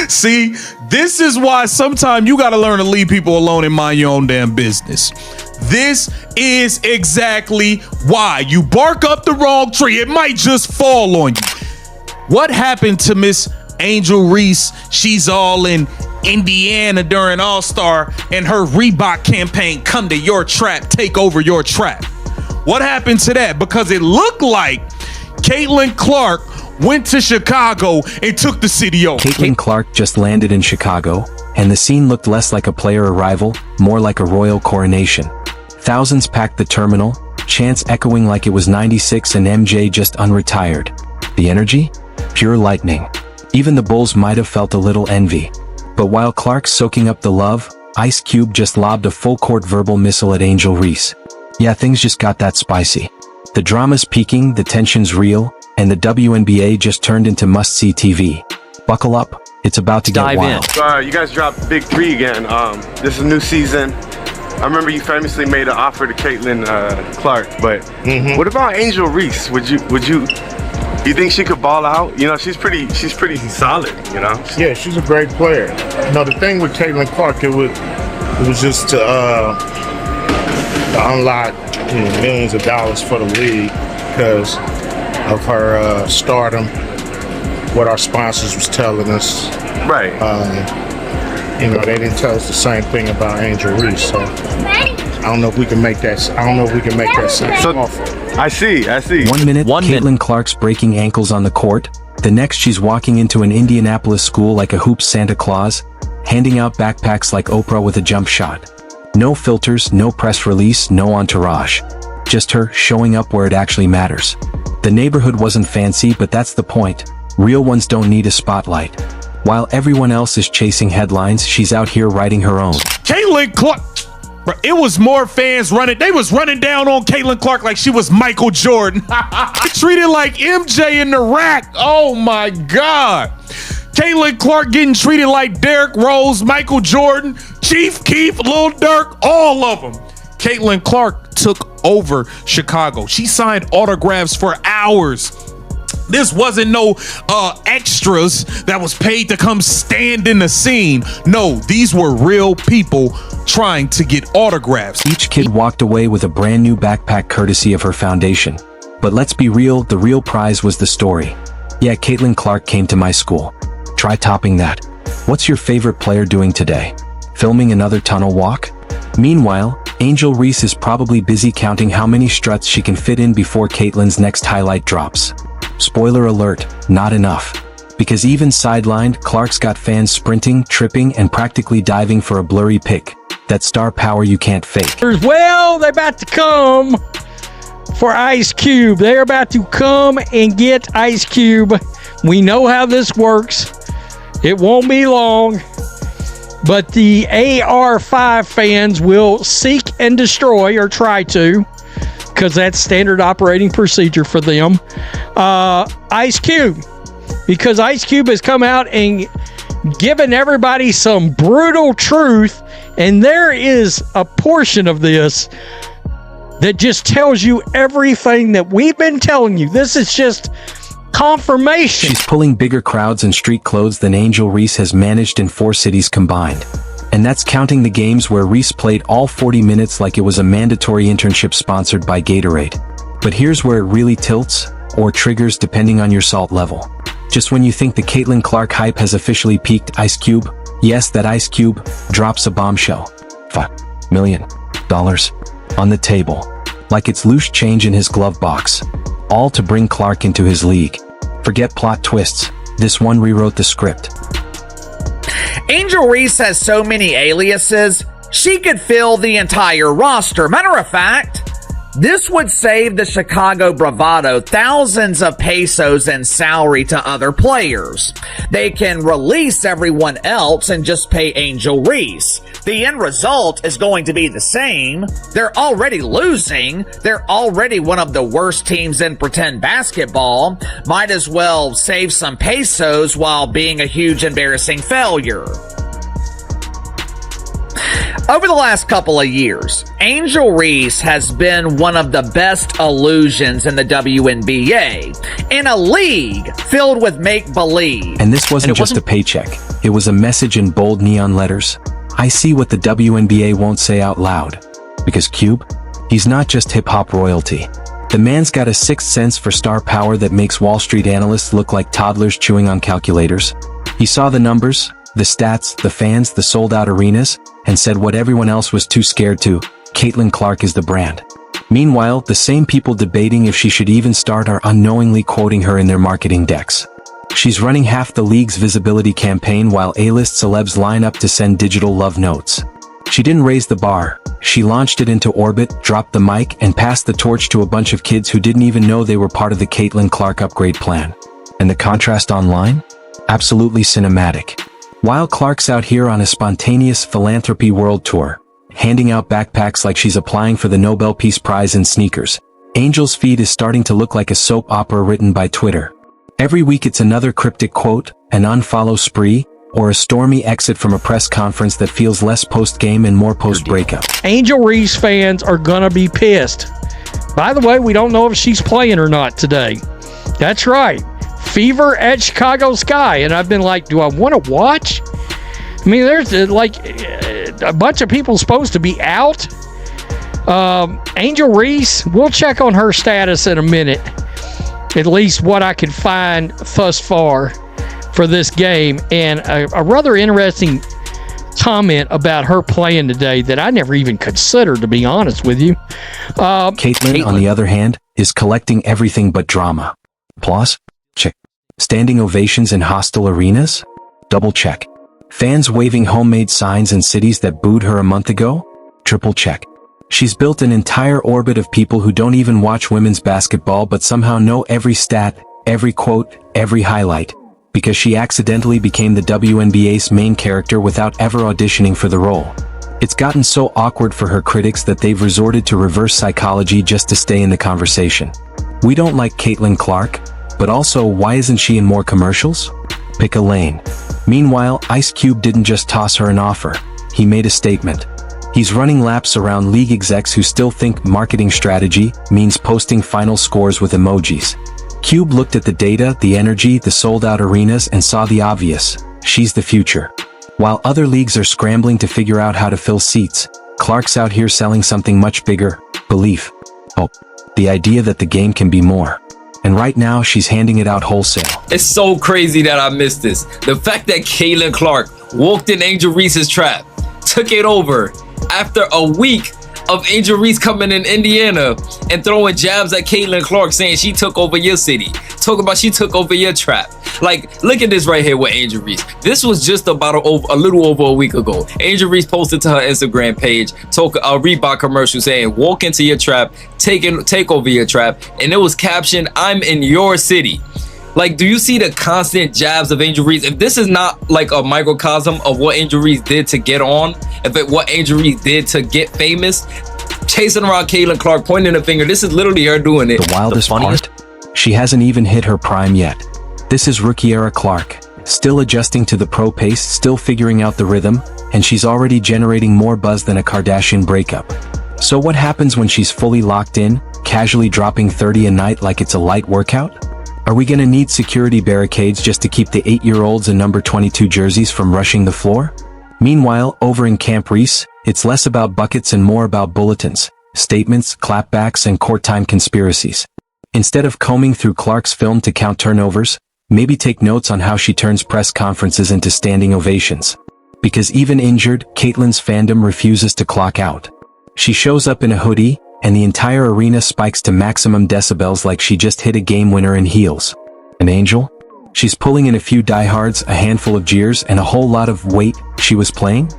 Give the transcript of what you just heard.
See, this is why sometimes you got to learn to leave people alone and mind your own damn business. This is exactly why. You bark up the wrong tree, it might just fall on you. What happened to Miss Angel Reese? She's all in Indiana during All-Star, and her Reebok campaign, come to your trap, take over your trap. What happened to that? Because it looked like Caitlin Clark went to Chicago and took the city over. Caitlin Clark just landed in Chicago, and the scene looked less like a player arrival, more like a royal coronation. Thousands packed the terminal, chants echoing like it was 96 and MJ just unretired. The energy? Pure lightning. Even the Bulls might have felt a little envy. But while Clark's soaking up the love, Ice Cube just lobbed a full-court verbal missile at Angel Reese. Yeah, things just got that spicy. The drama's peaking, the tension's real, and the WNBA just turned into must-see TV. Buckle up, it's about to get wild. You guys dropped Big 3 again. This is a new season. I remember you famously made an offer to Caitlin Clark, but what about Angel Reese? Would you think she could ball out? You know, she's pretty solid, you know? Yeah, she's a great player. You know, the thing with Caitlin Clark, it was just to unlock millions of dollars for the league because of her stardom, what our sponsors was telling us. Right. You know, they didn't tell us the same thing about Angel Reese, so I don't know if we can make that. Same offer. I see. 1 minute, Caitlin Clark's breaking ankles on the court. The next, she's walking into an Indianapolis school like a hoops Santa Claus, handing out backpacks like Oprah with a jump shot. No filters, no press release, no entourage. Just her showing up where it actually matters. The neighborhood wasn't fancy, but that's the point. Real ones don't need a spotlight. While everyone else is chasing headlines, she's out here writing her own. Caitlin Clark, it was more fans running. They was running down on Caitlin Clark like she was Michael Jordan. Treated like MJ in the rack. Oh my God. Caitlin Clark getting treated like Derrick Rose, Michael Jordan, Chief Keef, Lil Durk, all of them. Caitlin Clark took over Chicago. She signed autographs for hours. This wasn't no extras that was paid to come stand in the scene. No, these were real people trying to get autographs. Each kid walked away with a brand new backpack courtesy of her foundation. But let's be real, the real prize was the story. Yeah, Caitlin Clark came to my school. Try topping that. What's your favorite player doing today? Filming another tunnel walk? Meanwhile, Angel Reese is probably busy counting how many struts she can fit in before Caitlin's next highlight drops. Spoiler alert, not enough. Because even sidelined, Clark's got fans sprinting, tripping, and practically diving for a blurry pic. That star power you can't fake. Well, they're about to come for Ice Cube. They're about to come and get Ice Cube. We know how this works. It won't be long. But the AR5 fans will seek and destroy, or try to, because that's standard operating procedure for them, Ice Cube. Because Ice Cube has come out and given everybody some brutal truth, and there is a portion of this that just tells you everything that we've been telling you. This is just confirmation. She's pulling bigger crowds in street clothes than Angel Reese has managed in 4 cities combined. And that's counting the games where Reese played all 40 minutes like it was a mandatory internship sponsored by Gatorade. But here's where it really tilts, or triggers depending on your salt level. Just when you think the Caitlin Clark hype has officially peaked, Ice Cube, yes, that Ice Cube, drops a bombshell. $5 million on the table. Like it's loose change in his glove box. All to bring Clark into his league. Forget plot twists. This one rewrote the script. Angel Reese has so many aliases, she could fill the entire roster. Matter of fact, this would save the Chicago Bravado thousands of pesos in salary to other players. They can release everyone else and just pay Angel Reese. The end result is going to be the same. They're already losing. They're already one of the worst teams in pretend basketball. Might as well save some pesos while being a huge embarrassing failure. Over the last couple of years, Angel Reese has been one of the best illusions in the WNBA, in a league filled with make-believe. And this wasn't just a paycheck. It was a message in bold neon letters. I see what the WNBA won't say out loud. Because Cube? He's not just hip-hop royalty. The man's got a sixth sense for star power that makes Wall Street analysts look like toddlers chewing on calculators. He saw the numbers, the stats, the fans, the sold-out arenas, and said what everyone else was too scared to: Caitlin Clark is the brand. Meanwhile, the same people debating if she should even start are unknowingly quoting her in their marketing decks. She's running half the league's visibility campaign while A-list celebs line up to send digital love notes. She didn't raise the bar. She launched it into orbit, dropped the mic, and passed the torch to a bunch of kids who didn't even know they were part of the Caitlin Clark upgrade plan. And the contrast online? Absolutely cinematic. While Clark's out here on a spontaneous philanthropy world tour, handing out backpacks like she's applying for the Nobel Peace Prize in sneakers, Angel's feed is starting to look like a soap opera written by Twitter. Every week it's another cryptic quote, an unfollow spree, or a stormy exit from a press conference that feels less post-game and more post-breakup. Angel Reese fans are gonna be pissed. By the way, we don't know if she's playing or not today. That's right. Fever at Chicago Sky. And I've been like, do I want to watch? I mean, there's a bunch of people supposed to be out. Angel Reese, we'll check on her status in a minute. At least what I can find thus far for this game. And a rather interesting comment about her playing today that I never even considered, to be honest with you. Caitlin, on the other hand, is collecting everything but drama. Applause? Check. Standing ovations in hostile arenas? Double check. Fans waving homemade signs in cities that booed her a month ago? Triple check. She's built an entire orbit of people who don't even watch women's basketball but somehow know every stat, every quote, every highlight, because she accidentally became the WNBA's main character without ever auditioning for the role. It's gotten so awkward for her critics that they've resorted to reverse psychology just to stay in the conversation. We don't like Caitlin Clark, but also why isn't she in more commercials? Pick a lane. Meanwhile, Ice Cube didn't just toss her an offer. He made a statement. He's running laps around league execs who still think marketing strategy means posting final scores with emojis. Cube looked at the data, the energy, the sold-out arenas, and saw the obvious. She's the future. While other leagues are scrambling to figure out how to fill seats, Clark's out here selling something much bigger: belief. Hope. The idea that the game can be more. And right now, she's handing it out wholesale. It's so crazy that I missed this. The fact that Caitlin Clark walked in Angel Reese's trap, took it over after a week of Angel Reese coming in Indiana and throwing jabs at Caitlin Clark, saying she took over your city, talking about she took over your trap. Like, look at this right here with Angel Reese. This was just about a little over a week ago. Angel Reese posted to her Instagram page, took a Reebok commercial saying, "Walk into your trap, take over your trap," and it was captioned, "I'm in your city." Like, do you see the constant jabs of Angel Reese? If this is not like a microcosm of what Angel Reese did to get on, what Angel Reese did to get famous, chasing around Caitlin Clark, pointing a finger, this is literally her doing it. The wildest part? She hasn't even hit her prime yet. This is rookie-era Clark, still adjusting to the pro pace, still figuring out the rhythm, and she's already generating more buzz than a Kardashian breakup. So what happens when she's fully locked in, casually dropping 30 a night like it's a light workout? Are we gonna need security barricades just to keep the 8-year-olds in number 22 jerseys from rushing the floor? Meanwhile, over in Camp Reese, it's less about buckets and more about bulletins, statements, clapbacks, and court-time conspiracies. Instead of combing through Clark's film to count turnovers, maybe take notes on how she turns press conferences into standing ovations. Because even injured, Caitlin's fandom refuses to clock out. She shows up in a hoodie, and the entire arena spikes to maximum decibels like she just hit a game winner in heels. An angel? She's pulling in a few diehards, a handful of jeers, and a whole lot of "wait, she was playing?"